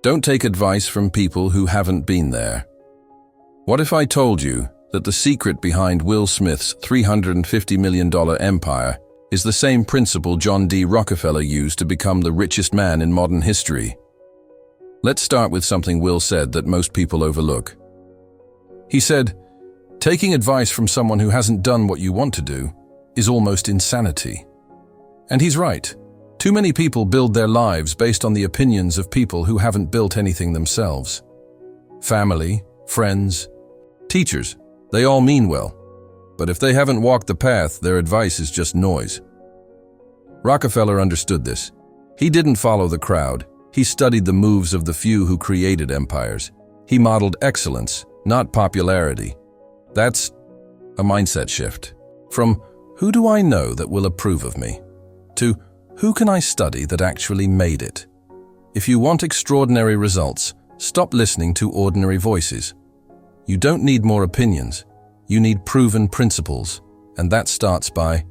Don't take advice from people who haven't been there. What if I told you that the secret behind Will Smith's $350 million empire is the same principle John D. Rockefeller used to become the richest man in modern history? Let's start with something Will said that most people overlook. He said, "Taking advice from someone who hasn't done what you want to do is almost insanity." And he's right. Too many people build their lives based on the opinions of people who haven't built anything themselves. Family, friends, teachers, they all mean well. But if they haven't walked the path, their advice is just noise. Rockefeller understood this. He didn't follow the crowd. He studied the moves of the few who created empires. He modeled excellence, not popularity. That's a mindset shift. From "who do I know that will approve of me?" to "who can I study that actually made it?" If you want extraordinary results, stop listening to ordinary voices. You don't need more opinions. You need proven principles, and that starts by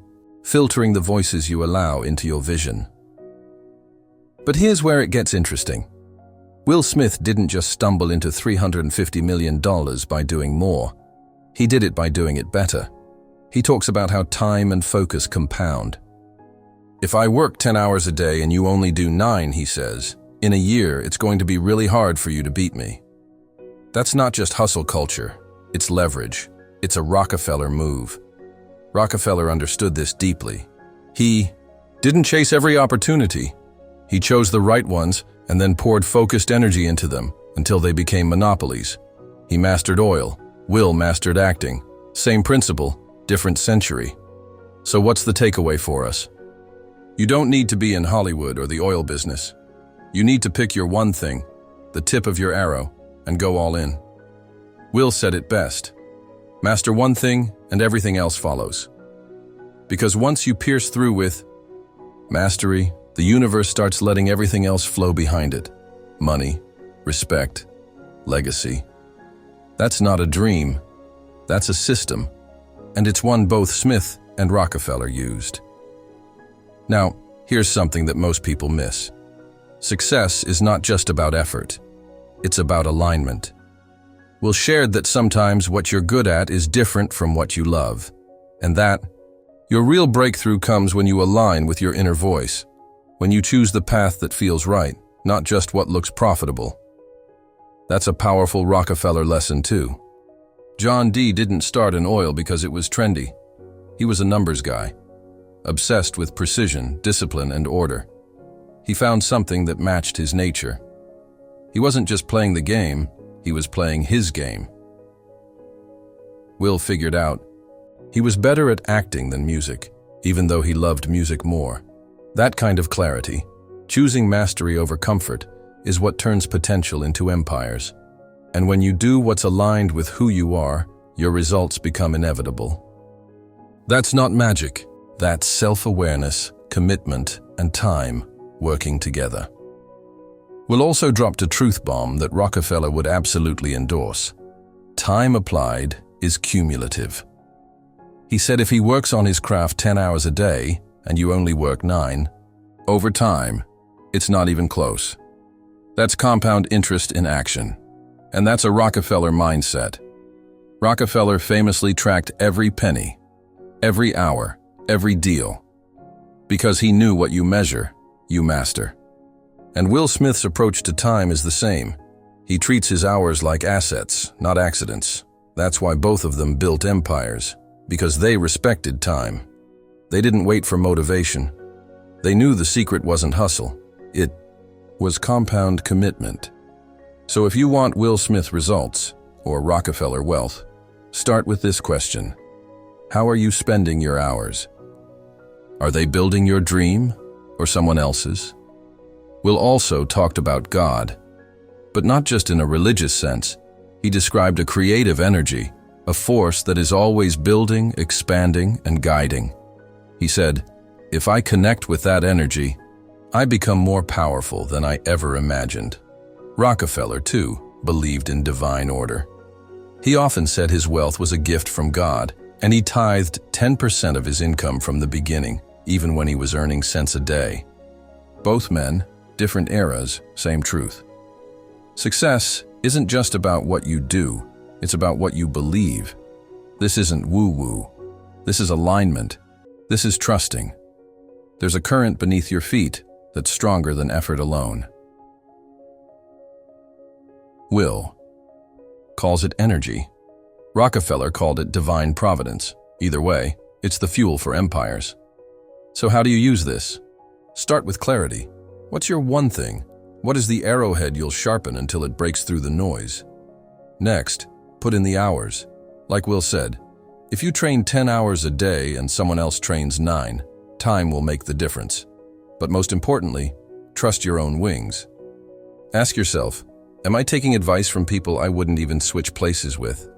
filtering the voices you allow into your vision. But here's where it gets interesting. Will Smith didn't just stumble into $350 million by doing more. He did it by doing it better. He talks about how time and focus compound. "If I work 10 hours a day and you only do 9, he says, "in a year it's going to be really hard for you to beat me." That's not just hustle culture, it's leverage. It's a Rockefeller move. Rockefeller understood this deeply. He didn't chase every opportunity. He chose the right ones and then poured focused energy into them until they became monopolies. He mastered oil. Will mastered acting. Same principle, different century. So what's the takeaway for us? You don't need to be in Hollywood or the oil business. You need to pick your one thing, the tip of your arrow, and go all in. Will said it best. Master one thing and everything else follows. Because once you pierce through with mastery, the universe starts letting everything else flow behind it. Money, respect, legacy. That's not a dream. That's a system. And it's one both Smith and Rockefeller used. Now, here's something that most people miss. Success is not just about effort. It's about alignment. Will shared that sometimes what you're good at is different from what you love. And that your real breakthrough comes when you align with your inner voice, when you choose the path that feels right, not just what looks profitable. That's a powerful Rockefeller lesson too. John D. didn't start in oil because it was trendy. He was a numbers guy, obsessed with precision, discipline, and order. He found something that matched his nature. He wasn't just playing the game, he was playing his game. Will figured out he was better at acting than music, even though he loved music more. That kind of clarity, choosing mastery over comfort, is what turns potential into empires. And when you do what's aligned with who you are, your results become inevitable. That's not magic. That's self-awareness, commitment, and time working together. Will also dropped a truth bomb that Rockefeller would absolutely endorse. Time applied is cumulative. He said if he works on his craft 10 hours a day and you only work 9, over time, it's not even close. That's compound interest in action. And that's a Rockefeller mindset. Rockefeller famously tracked every penny, every hour, every deal. Because he knew what you measure, you master. And Will Smith's approach to time is the same. He treats his hours like assets, not accidents. That's why both of them built empires, because they respected time. They didn't wait for motivation. They knew the secret wasn't hustle. It was compound commitment. So if you want Will Smith results, or Rockefeller wealth, start with this question. How are you spending your hours? Are they building your dream or someone else's? Will also talked about God, but not just in a religious sense. He described a creative energy, a force that is always building, expanding, and guiding. He said, if I connect with that energy, I become more powerful than I ever imagined. Rockefeller, too, believed in divine order. He often said his wealth was a gift from God, and he tithed 10% of his income from the beginning, even when he was earning cents a day. Both men, different eras, same truth. Success isn't just about what you do, it's about what you believe. This isn't woo-woo. This is alignment. This is trusting. There's a current beneath your feet that's stronger than effort alone. Will calls it energy. Rockefeller called it divine providence. Either way, it's the fuel for empires. So how do you use this? Start with clarity. What's your one thing? What is the arrowhead you'll sharpen until it breaks through the noise? Next, put in the hours. Like Will said, if you train 10 hours a day and someone else trains 9, time will make the difference. But most importantly, trust your own wings. Ask yourself, am I taking advice from people I wouldn't even switch places with?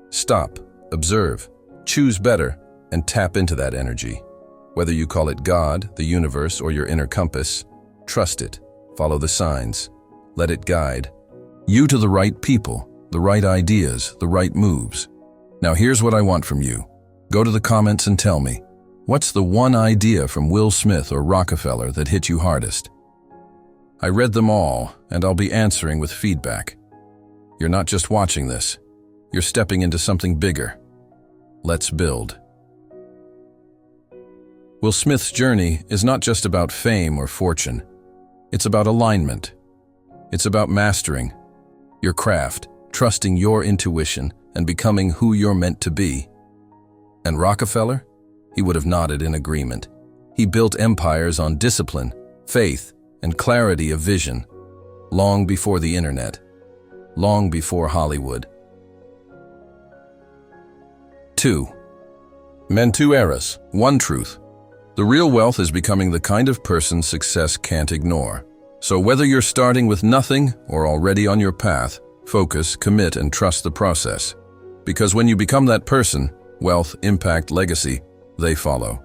Stop, observe, choose better, and tap into that energy. Whether you call it God, the universe, or your inner compass, trust it, follow the signs, let it guide you to the right people, the right ideas, the right moves. Now here's what I want from you. Go to the comments and tell me, what's the one idea from Will Smith or Rockefeller that hit you hardest? I read them all, and I'll be answering with feedback. You're not just watching this, you're stepping into something bigger. Let's build. Will Smith's journey is not just about fame or fortune. It's about alignment. It's about mastering your craft, trusting your intuition, and becoming who you're meant to be. And Rockefeller? He would have nodded in agreement. He built empires on discipline, faith, and clarity of vision, long before the internet, long before Hollywood. 2. Men, two eras, one truth. The real wealth is becoming the kind of person success can't ignore. So whether you're starting with nothing or already on your path, focus, commit, and trust the process. Because when you become that person, wealth, impact, legacy, they follow.